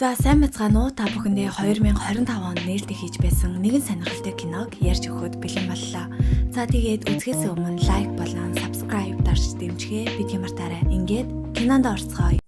За сайн бацгаана уу, та бүхэндээ 2025 онд нээлттэй хийж байсан нэгэн сонирхолтой киног ярьж өгөхөд бэлэн боллоо. За тэгээд үзэхээс өмнө лайк болон subscribe дарж дэмжгээ бид хямартаарай. Ингээд кинонд орцгоё.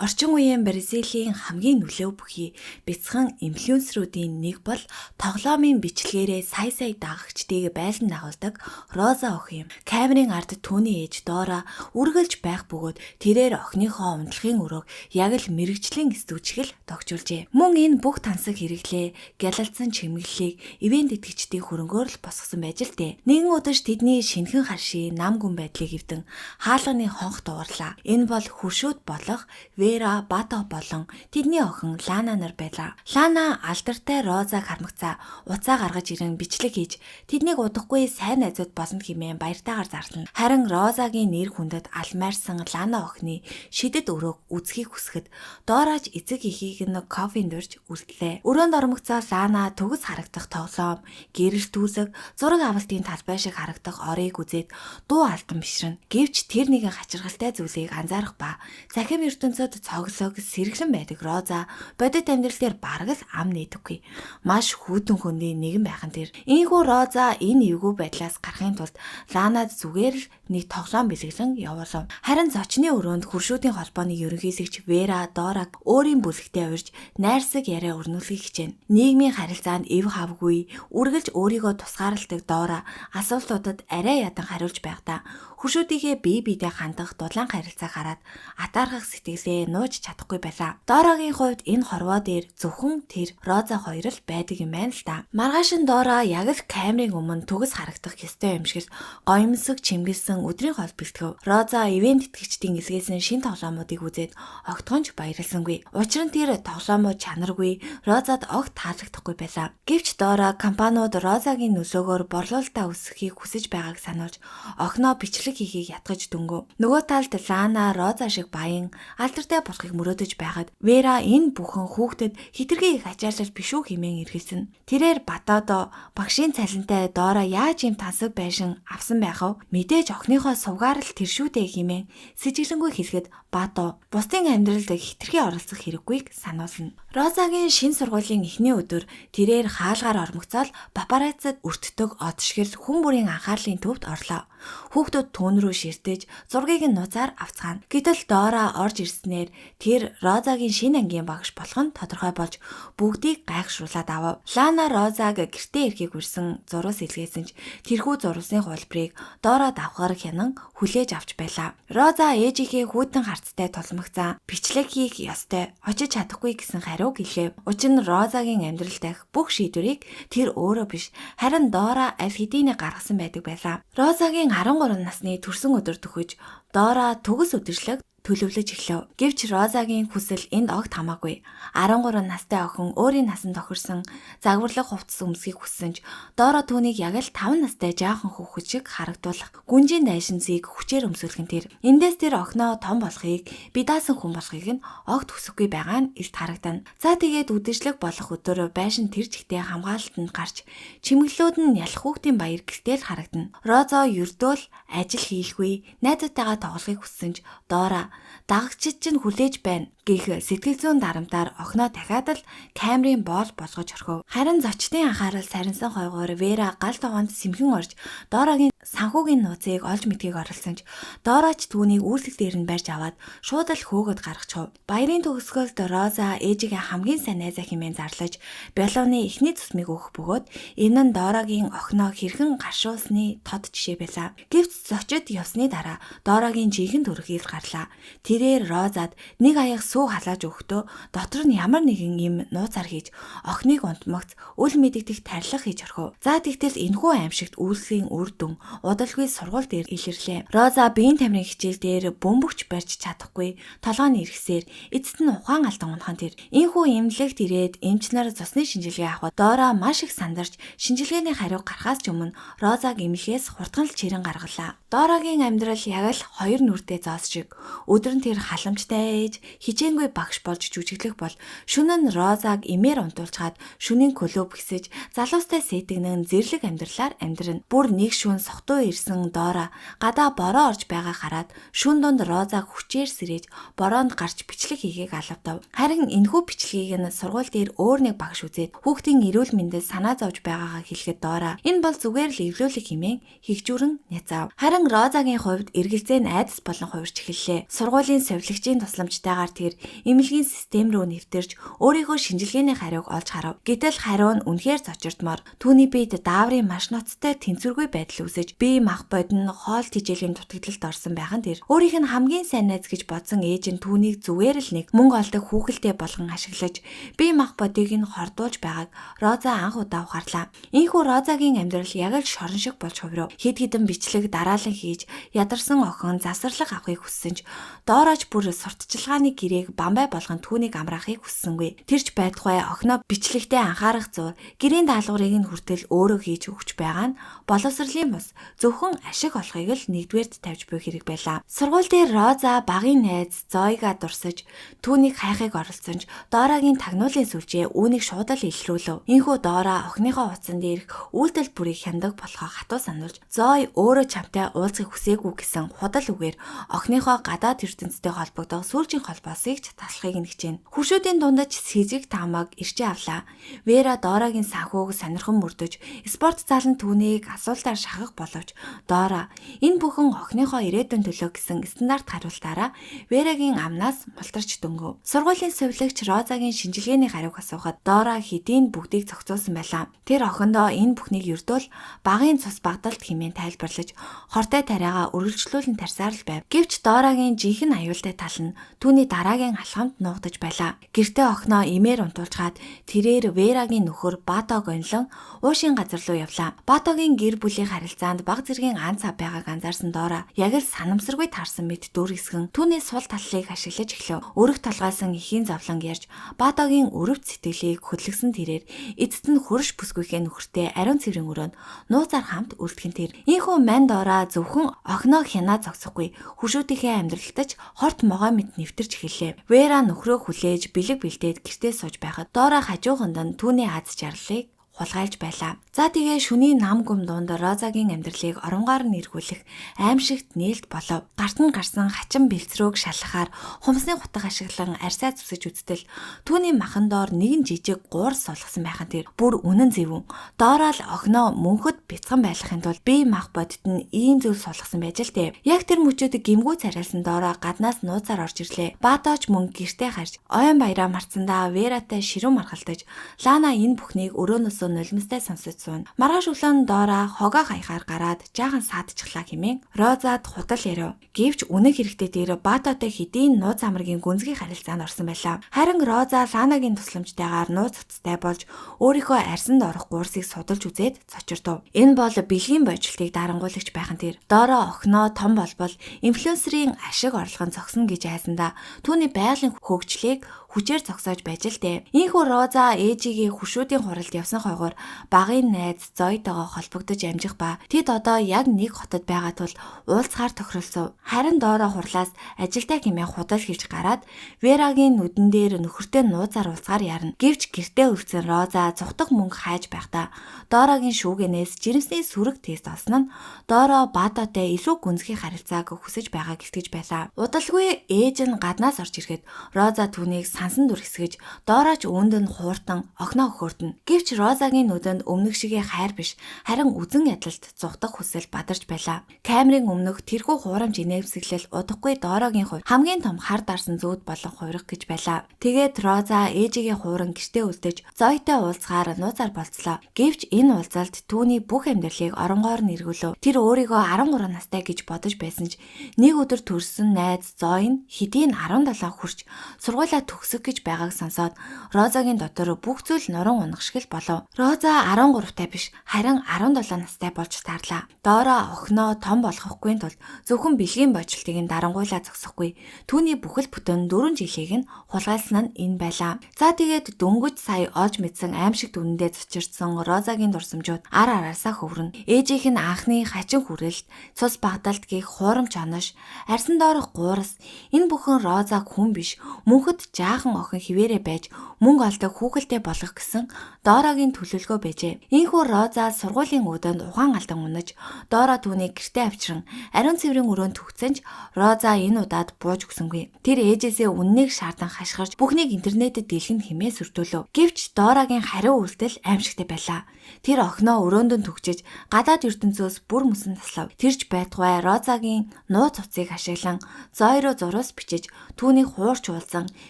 Орчин үеийн Бразилийн хамгийн нөлөө бүхий бяцхан инфлюенсерүүдийн нэг бол тоглоомын бичлэгээрээ сая дагагчдыг байлдан дагуулдаг Роза охин юм. Камерын ард түүний ээж Дора үргэлж байх бөгөөд тэрээр охиныхоо унтлагын өрөөг яг л мэрэгжлийн студичгэл тогтжуулжээ. Мөн энэ бүх тансаг хэрэглээ гялалзсан чимэглэлийг ивент итгэгчдийн хөрөнгөөр л босгосон байж л дээ. Нэгэн удаж тэдний шинхэн харшийн нам гүн байдлыг эвдэн хаалганы хонх дуурлаа. Энэ бол хуршүүд болох Вера, Бато болон тэдний охин Лана нар байлаа. Лана алдартай Розаг хармагцаа уцаа гаргаж ирэн бичлэг хийж тэднийг удахгүй сайн найзууд болно хэмээн баяртайгаар зарлана. Харин Розагийн нэр хүндэд алмаарсан Лана охины шидэд өрөөг үзхийг хүсгэд Дораж эцэг эхийг нь кофенд урьж үлдлээ. Өрөөнд ормогцоо Лана төгс харагдах тоглоом, гэрэл түүсэг, зураг авалтын талбай шиг харагдах орыг үзээд дуу алдан бишрэн. Гэвч тэр нэгэн хачиргалтай зүйлийг анзаарах ба захим ертөнцөд цоглог сэргэлэн байдаг Роза бодит амьдрал дээр бараг л ам нээдэггүй. Маш хүйтэн хөндий нэгэн байхан тэр. Ийхүү Роза энэ эвгүй байдлаас гарахын тулд Ланад зүгээр л нэг тоглоом бэлгэлэн явуулав. Харин зочны өрөөнд хуршүүдийн холбооны ерөнхийлөгч Вера Дораг өөрийн бүлэгтээ урьж найрсаг яриа өрнүүлэхийг хичээнэ. Нийгмийн харилцаанд эв хавгүй үргэлж өөрийгөө тусгаарладаг Дора асуултуудад арай ядан хариулж байхдаа хуршүүдийнхээ бие биедээ хандах дулаан харилцааг хараад атаархах сэтгэлээ нууж чадахгүй байлаа. Дорагийн хувьд энэ хорвоо дээр зөвхөн тэр Роза хоёр л байдаг юм байна л да. Маргааш нь Дора яг л камерын өмнө төгс харагдах ёстой юм шиг гоёмсог чимгэлсэн өдрийн хоол бэлтгэв. Роза ивент итгэгчдийн илгээсэн шин тоглоомуудыг үзээд огтхонч баярлсангүй. Учир нь тэр тоглоомууд чанаргүй, Розад огт таалагдахгүй байлаа. Гэвч Дора компаниуд Розагийн нөлөөгөөр борлуулалтаа өсгөхийг хүсэж байгааг сануулж охиноо бичлэг хийхийг ятгаж дөнгөв. Нөгөө талд Лана Роза шиг баян алдартай болохыг мөрөөдөж байхад Вера энэ бүхэн хүүхдэд хитрхи их ачаалал биш үү хэмээн эргэлзэнэ. Тэрээр Батадо багшийн цалинтай Дора яаж юм тансаг байшин авсан байх вэ? Мэдээж охиныхоо сувгаар л тэр шүү дээ хэмээн сэжиглэнгүй хэлэхэд Бато бусдын амьдралд хитрхи оролцох хэрэггүйг сануулна. Розагийн шин сургуулийн эхний өдөр тэрээр хаалгаар ормогцоод папараццад өртдөг од шиг хүн бүрийн анхаарлын төвд орлоо. Хүүхдүүд түүн рүү ширтэж зургийг нь нуцаар авцгаана. Гэтэл Дора орж ирснээр тэр Розагийн шин ангийн багш болох нь тодорхой болж бүгдийг гайхшруулад авав. Лана Розаг гэртээ ирэхийг хүрсэн зурус илгээсэн ч тэрхүү зурвасны хуулбарыг Дора давхар хянан хүлээж авч байлаа. Роза ээжийнхээ хүүтэн харцтай тулмагцаа бичлэг хийх ёстой очиж чадахгүй гэсэн хариуг илгээв. Учир нь Розагийн амьдрал дахь бүх шийдвэрийг тэр өөрөө биш харин Дора аль хэдийн гаргасан байдаг байлаа. Розагийн 13 насны төрсөн өдөр төхөж Дора төгс үдшилэг төлөвлөж эхлэв. Гэвч Розагийн хүсэл энд огт хамаагүй. 13 настай охин өөрийн насанд тохирсон загварлаг хувцас өмсөхийг хүссэн ч Дора түүнийг яг л 5 настай жаахан хүүхэд шиг харагдуулах гүнжийн дайшинзыг хүчээр өмсүүлэх нь тэр. Эндээс тэр охиноо том болохыг, би даасан хүн болохыг нь огт хүсэхгүй байгаа нь илт харагдана. За тэгээд үдшилэг болох өдөр байшин тэр чигтээ хамгаалалтанд гарч чимэглэлүүд нь ялах хүүхдийн баяр гэртэл харагдана. Роза ердөөл ажил хийхгүй, найзуудтайгаа тоглохыг хүссэн ч Дора дагагчид чинь хүлээж байна гэх сэтгэл зүйн дарамтаар охиноо дахиад л камерын боол болгож орхив. Харин зочдын анхаарал сарнсан хойгоор Вера гал тогоонд сэмхэн орж Дорагийн санхүүгийн нууцыг олж мэдгийг оролцсон ч Дорач түүнийг үйлдэл дээр нь барьж аваад шууд л хөөгд гаргачихв. Баярын төгсгөлд Роза ээжигээ хамгийн сайн найзаа хэмээн зарлаж Белоны эхний цусмыг өгөх бөгөөд энэ нь Дорагийн охиноо хэрхэн гаршуулсны тод жишээ байлаа. Гэвч зочид явсны дараа Дорагийн жинхэнэ төрхийг гарлаа. Тэрээр Розад нэг аяг сүү халааж өгөхдөө дотор нь ямар нэгэн юм нууцаар хийж охиныг унтмагц үл мэдэгдэх тарилга хийж орхив. За тэгтэл энэхүү аимшигт үйлсийн үр дүн удалгүй сургууль дээр илэрлээ. Роза биеийн тамирын хичээл дээр бөмбөгч барьж чадахгүй толгойн иргэсээр эцэст нь ухаан алдан унахын тэр. Ийхүү эмнэлэгт ирээд эмч нар цусны шинжилгээ авахд Дора маш их сандарч шинжилгээний хариу гарахаас ч өмнө Розаг эмнэлгээс хурдхан л чирэн гаргалаа. Дорагийн амьдрал яг л хоёр нүртэй зоос шиг. Өдөр нь тэр халамжтай ээж, хэмжээнгүй багш болж жүжиглэх бол шөнө нь Розаг эмээр унтуулчаад шөнийн клуб гисэж залуустай сэтгэнэн зэрлэг амьдралаар амьдрна. Бүр нэг шөнө сохтуу ирсэн Дора гадаа бороо орж байгаа хараад шүн донд Розаг хүчээр сэрэж бороонд гарч бичлэг хийгээг алавдав. Харин энэхүү бичлэгийг нь сургууль дээр өөр нэг багш үзээд хүүхдийн эрүүл мэндэд санаа зовж байгаагаа хэлэхэд Дора энэ бол зүгээр л эвлүүлэг хэмээн хигжүүрэн няцаав. Харин Розагийн хувьд эргэлзээ нь айдас болон хувирч эхэллээ. Сургуулийн совилгчийн тусламжтайгаар тэр эмнэлгийн систем рүү нэвтэрч өөрийнхөө шинжилгээний хариуг олж харав. Гэтэл хариу нь үнэхээр зочирдмоор түүний биед дааврын маш ноцтой тэнцвэргүй байдал үүсэж бие мах бод нь хоол тэжээлийн дутагдлалд орсон байхын тэр өөрийнх нь хамгийн сайн найз гэж бодсон ээж нь түүнийг зүгээр л нэг мөнгө олдог хүүхэлдэй болгон ашиглаж бие мах бодыг нь хордуулж байгааг Роза анх удаа ухаарлаа. Ийхүү Розагийн амьдрал яг л шорон шиг болж хувирав. Хэд хэдэн бичлэг дараалан хийж ядарсан охин засварлаг авахыг хүссэн ч Дорож бүр сурталчилгааны гэрээг бамбай болгон түүнийг амраахыг хүссэнгүй. Тэрч байтугай охиноо бичлэгтээ анхаарах зур гэрийн даалгаврыг нь хүртэл өөрөө хийж өгч байгаа нь боловсролын бус зөвхөн ашиг олохыг л нэгдүгээрт тавьж буй хэрэг байлаа. Сургууль дээр Роза багын найз Зоига дурсаж түүнийг хайхыг оролцсон ч Дорагийн тагнуулын сүлжээ үүнийг шууд л илрүүлв. Ийхүү Дора охиныхоо утсан дээрх үйлдэл бүрийг хяндаг болохоо хатуу сануулж Зой өөрөө чамтай уулзахыг хүсээгүй гэсэн худал үгээр охиныхоо гадаад ертөнцтэй холбогдох сүүлчийн холбоосыг ч таслахыг нь хичээнэ. Хуршүүдийн дундаж сэжиг таамаг ирчээ авлаа. Вера Дорагийн санхүүг сонирхон мөрдөж спорт зал нь түүнийг асуултаар шахах боловч Дора энэ бүхэн охиныхоо ирээдүйн төлөө гэсэн стандарт хариултаараа Верагийн амнаас мултарч дөнгөв. Сургуулийн совилогч Розагийн шинжилгээний хариуг асуухад Дора хэдийн бүгдийг зохицуулсан байлаа. Тэр охиндоо энэ бүхнийг ердөөл багын цус багдалт хэмээн тайлбарлаж хортой тариагаа үргэлжлүүлэн тарсаар л байв. Гэвч Дорагийн жинхэнэ аюултай тал нь түүний дараагийн алхамд нуугдаж байлаа. Гэртээ охиноо эмээр унтуулчаад тэрээр Верагийн нөхөр Батог онлон уушийн газар руу явлаа. Батогийн гэр бүлийн харилцаанд баг зэргийн ан цав байгааг анзаарсан Дора яг л санамсаргүй таарсан мэт дүр хэсгэн түүний сул таллыг ашиглаж эхлэв. Өрөх толгойсон эхийн зовлон ярьж Батогийн өрөвт сэтгэлийг хөдлөсөн тэрээр эцэст нь хөрш бүсгүйхээ нөхөртэй ариун цэврийн өрөөнд нууцаар хамт үлдэхин тэр. Ийхүү мань Дора зөвхөн охиноо хянаа зогсохгүй хуршүүдийнхээ амьдралтаж хорт могой мэт нэвтэрч эхэллээ. Вера нөхрөө хүлээж бэлэг бэлдээд гэртээ сууж байхад Дора хажууханд нь түүний аз жаргалыг хулгайлж байлаа. За тэгээ шүний нам гүм дунд Розагийн амьдралыг оронгоор нь эргүүлэх аимшигт нээлт болов. Гарт нь гарсан хачин бэлцрөөг шалхахаар хумсны хутаг ашиглан арьсаа зүсэж үздэл түүний махан доор нэгэн жижиг гуур сулгасан байхын тэр бүр үнэн зөвүүн. Дора л охиноо мөнхөд бяцхан байлгахын тулд бие мах бодит нь ийм зүйл сулгасан байж л дээ. Яг тэр мөчөд гимгүү царайлсан Дора гаднаас нууцаар орж ирлээ. Баатооч мөн гэртээ харж оюун баяраа марцсандаа Вератай ширүүн маргалтаж Лана энэ бүхнийг өрөөнөөсөө нулимстай сонсож суун. Маргааш өглөө Дора хогоо хаяхаар гараад жаахан саадчихлаа хэмээн Розад худал ярив. Гэвч үнэн хэрэгтээ тэр Баатотой хэдийн нууц амрагийн гүнзгий харилцаанд орсон байлаа. Харин Роза Ланагийн тусламжтайгаар нууц цацтай болж өөрийнхөө арьсанд орох гуурсыг судалж үзээд цочирдов. Энэ бол бэлгийн бодлыг дарангуулагч байхын тэр Дора охиноо том болбол инфлюенсерийн ашиг орлого нь зогсно гэж айсандаа түүний байгалийн хөгжлийг хүчээр зогсоож байж л дээ. Ийхүү Роза ээжигээ хуршүүдийн хуралд явсан хойгоор багын найз Зойтойгоо холбогдож амжих ба тэд одоо яг нэг хотод байгаа тул уулзахаар тохиролцов. Харин Дора хурлаас ажилтай хэмээн худал хийж гараад Верагийн нүдэн дээр нөхөртэй нууцаар уулзахаар ярина. Гэвч гэртээ үлдсэн Роза зүхтах мөнгө хайж байхдаа Дорагийн шүүгэнээс жирэмсний сүрэг тест олсон нь Дора Баатотой илүү гүнзгий харилцааг хүсэж байгааг итгэж байлаа. Удалгүй ээж нь гаднаас орж ирэхэд Роза түүнийг сансан дүр хэсгэж Дораач үүнд нь хууртан охиноо өхөөртөн. Гэвч Розагийн нүдэнд өмнөх шигээ хайр биш харин үзэн ядалт зүхтах хүсэл бадарч байлаа. Камерын өмнөх тэрхүү хуурамч инэвсэглэл удахгүй Дорогийн хувьд хамгийн том хар дарсан зүүд болон хувирах гэж байлаа. Тэгээд Роза ээжигээ хууран гэртээ үлдэж Зойтой уулзахаар нууцаар болцлоо. Гэвч энэ уулзалт түүний бүх амьдралыг оронгоор нь эргүүлв. Тэр өөрийгөө 13 настай гэж бодож байсан ч нэг өдөр төрсөн найз Зой нь хэдийн 17 хүрч сургуулаа төгсөх гэж байгааг сонсоод Розагийн дотор бүх зүйл нуран унах шиг л болов. Роза 13-тай биш харин 17 настай болж таарлаа. Дора охиноо том болгохгүй тул зөвхөн бэлгийн бодлтыг нь дарангуйлаа зогсохгүй. Түүний бүхэл бүтэн 4 жилийг нь хулгайлсан нь энэ байлаа. За тэгээд дөнгөж сая олж мэдсэн аимшиг дүрэндээ цочирдсан Розагийн дурсамжууд ар араасаа хөврөн. Ээжийнх нь анхны хачин хүрээлт, цус багдалт гих хуурамч онош, арьсан доорох гуурс Энэ бүхэн Розаг хүн биш, мөнхөд жаахан охин хിവэрэ байж мөнгө олдог хүүхэлтэй болгох гэсэн Дорагийн төлөвлөгөө байжээ. Ийхүү Роза сургуулийн үүдэнд ухаан алдан унаж, Дора түүнийг гэртээ авчран ариун цэврийн өрөөнд түгцэнч Роза энэ удаад бууж өгсөнгүй. Тэр ээжээсээ үннийг шаардан хашгирч бүхнийг интернетэд дэлгэн хэмээн сүртүүлв. Гэвч Дорагийн хариу үйлдэл аимшигтай байлаа. Тэр охиноо өрөөндөө түгчиж гадаад ертөнцөөс бүр мөсөн таслав. Тэрж байтугай Розагийн нууц уцыг ашиглан Зои руу зурус бичиж түүнийг хуурч уулзан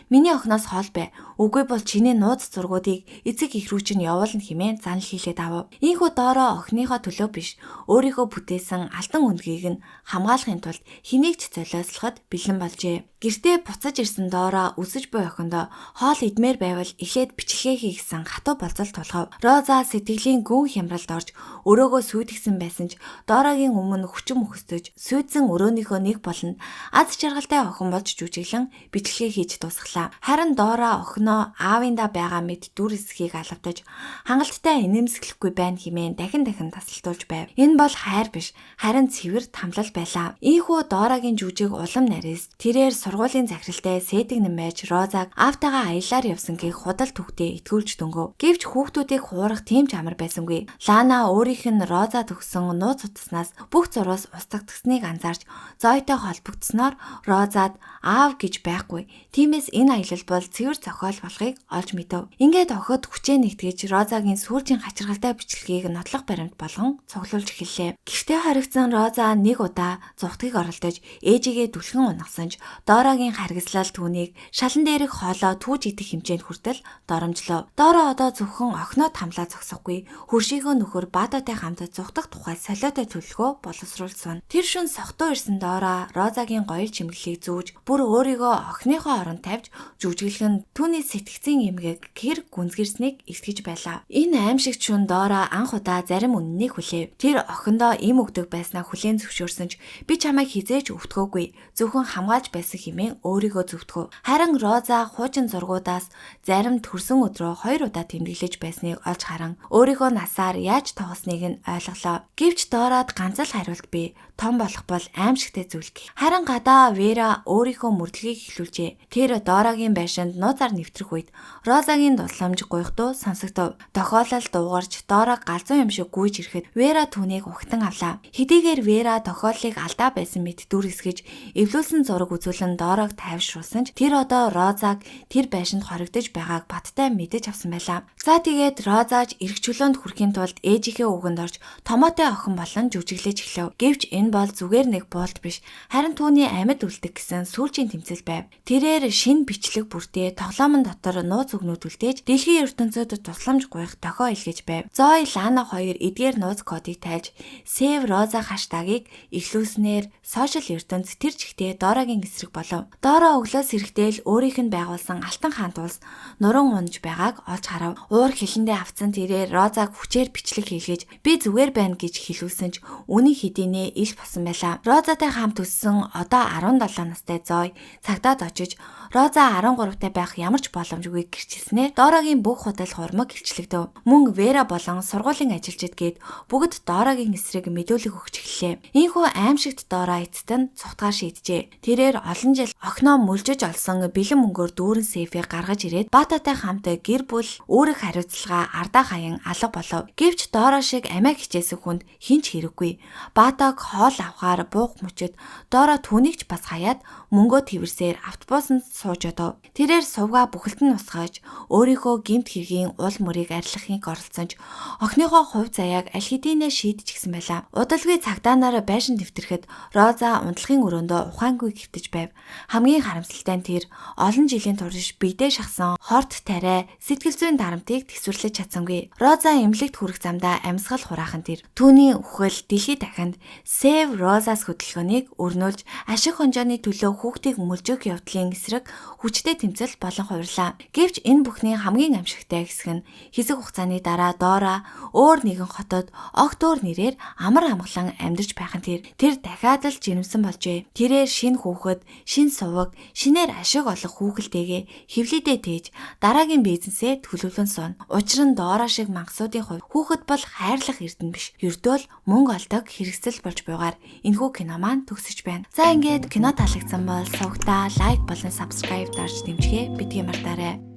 "Миний охиноос хол бай. Үгүй бол чиний нууц зургуудыг эцэг их рүү чинь явуулна" хэмээн занал хийлээд ав. Ийхүү Дора охиныхоо төлөө биш, өөрийгөө бүтээсэн алтан өндгийг нь хамгаалахын тулд хэнийг ч золиослоход бэлэн болжээ. Гэртээ буцаж ирсэн Дора өсөж буй охиндоо хоол идмээр байвал эхлээд бичлэгээ хий гэсэн хатуу болцол тулгав. Роза сэтгэлийн гүн хямралд орж өрөөгөө сүйдгсэн байсан ч Дорагийн өмнө хүчин мөхөсtöж сүйдсэн өрөөнийхөө нэг болонд аз жаргалтай охин болж жүжиглэн бичлэгээ хийж дуусглаа. Харин Дора охиноо аавында байгаа мэд дүр эсхийг алавдаж хангалттай инээмсэглэхгүй байна хэмээн дахин тасалтуулж байв. Энэ бол хайр биш, харин цэвэр тамлал байлаа. Ийхүү Дорагийн жүжиг улам нарийс тэрээр сургуулийн захиралтай сэтгнэн байж Розаг аавтайгаа аяллаар явсан гэх худал түүхтэй итгүүлж дөнгөв. Гэвч хүүхдүүдийг хуурах тийм ч амар байсангүй. Лана өөрийнх нь Роза төгсөн нууц утаснаас бүх зурвас устгагдсныг анзаарч Зойтой холбогдсноор Розад аав гэж байхгүй. Тиймээс энэ аялал бол цэвэр зохиол болохыг олж мэдэв. Ингээд охид хүчээ нэгтгэж Розагийн сүүлчийн хачиргалтай бичлэгийг нотлох баримт болгон цуглуулж эхэллээ. Гэртээ хоригдсан Роза нэг удаа зугтгийг оролдож ээжигээ дүлхэн унагсанж Дорагийн харгислал түүнийг шалан дээрх хоолоо түүж идэх хэмжээнд хүртэл доромжлоо. Дора одоо зөвхөн охиноо тамлаа зогсохгүй, хөршийгөө нөхөр Баататай хамт зүгтах тухай солиотой төлөвлөгөө боловсруулсан. Тэр шөнө согтуу ирсэн Дора Розагийн гоёл чимэглэлийг зүүж бүр өөрийгөө охиныхоо оронд тавьж жүжиглэн түүний сэтгцийн эмгээг гэр гүнзгийрснийг эсгэж байлаа. Энэ аимшигт шөнө Дора анх удаа зарим үннийг хүлээв. Тэр охиндоо им өгдөг байснаа хүлээн зөвшөөрсөн ч би чамайг хизээж өвтгөөгүй, зөвхөн хамгаалж байсан хэмээн өөрийгөө зөвтгөв. Харин Роза хуучин зургуудаас зарим төрсөн өдрөө 2 удаа тэмдэглэж байсныг олж харан өөрийнхөө насаар яаж тоглосныг нь ойлголоо. Гэвч Дорад ганц л хариулт бий. Том болох бол аимшигтай зүйл гэх. Харин гадаа Вера өөрийнхөө мөрдлөгийг эхлүүлжээ. Тэр Дорагийн байшинд нууцаар нэвтрэх үед Розагийн дусламж гуйхдуу сонсогдов. Тохиолол дуугарч Дора галзуу юм шиг гүйж ирэхэд Вера түүнийг ухтан авлаа. Хэдийгээр Вера тохиоллыг алдаа байсан мэт дүр эсгэж эвлүүлсэн зураг үзүүлэн Дорог тайвшруулсан ч тэр одоо Розаг тэр байшинд хоригдож байгааг баттай мэдэж авсан байлаа. За тэгээд Розааж эрх чөлөөнд хүрэхийн тулд ээжийнхээ үгэнд орж томоотой охин болон жүжиглэж эхлэв. Гэвч энэ бол зүгээр нэг буулт биш, харин түүний амьд үлдэх гэсэн сүүлчийн тэмцэл байв. Тэрээр шинэ бичлэг бүртээ тоглоомн дотор нууц өгнүүд үлдээж дэлхийн ертөнцөд тусламж гуйх дохио илгээж байв. Зои Лана хоёр эдгээр нууц кодыг тайлж Save Rosa хаштагийг эхлүүлснээр сошиал ертөнц тэр чигтээ Дорагийн эсрэг болов. Дора өглөөс эрэхтэл өөрийнх нь байгуулсан Алтан хаант улс нуран унж байгааг олж харав. Уур хилэндээ авцсан тэрээр Розаг хүчээр бичлэг хийлгэж би зүгээр байна гэж хэлүүлсэн ч үнэн хэдийнэ ил болсон байлаа. Розатай хамт өссөн одоо 17 настай Зои цагдаад очиж Роза 13-тай байх ямар ч боломжгүй гэрчилснээр Дорагийн бүх худал хурмаг илчлэгдэв. Мөн Вера болон сургуулийн ажилчид гээд бүгд Дорагийн эсрэг мэдүүлэг өгч эхэллээ. Ийхүү аимшигт Дора эцэст нь цутгаар шийджээ. Тэрээр олон жил охиноо мөлжиж олсон бэлэн мөнгөөр дүүрэн сейфийг гаргаж ирээд Баататай хамт гэр бүл өөрөх хариуцлага ардаа хаян алга болов. Гэвч Дора шиг амиа хичээсэн хүнд хинч хэрэггүй. Баатаг хоол авахаар буух мөчөд Дора түүнийг ч бас хаяад мөнгөө тэрсээр автобусанд сууж одов. Тэрээр сувгаа бүхэлд нь усгаж өөрийнхөө гэмт хэргийн уул мөрийг арилгахыг оролцсон ч охиныхоо хувь заяаг аль хэдийнэ шийдчихсэн байлаа. Удалгүй цагдаанаар байшин дэвтэрхэд Роза унтлагын өрөөндөө ухаангүй гэвтэж байв. Хамгийн харамсалтай нь тэр олон жилийн турш бигдээ шахсан хорт тариа сэтгэл зүйн дарамтыг тэсвэрлэж чадсангүй. Роза эмнэлэгт хүрэх замдаа амьсгал хураахан тэр түүний үхэл дэлхийд дахинд Save Rosa's хөдөлгөөнийг өрнүүлж ашиг хонжооны төлөө хүүхдийг мөлжөх явдлын эсрэг хүчтэй тэмцэл болон хувирлаа. Гэвч энэ бүхний хамгийн амжигтай хэсэг нь хэсэг хугацааны дараа Дора өөр нэгэн хотод Октор нэрээр амар амгалан амьдарч байхын тэр дахиад л жирэмсэн болжээ. Тэрээр шинэ хүүхэд, шинэ суваг, шинээр ашиг олох хүүхэлтэйгээ хевлийдээ тээж дараагийн бизнесээ төлөвлөн сон. Учир нь Дора шиг мангасуудын хувьд хүүхэд бол хайрлах эрдэнэ биш. Ердөө л мөнгө олдог хэрэгсэл болж байгаа дугаар энэхүү кино маань төгсөж байна. За ингээд кино таалагдсан бол сувгтаа лайк болон subscribe дарж дэмжихээ битгий мартаарай.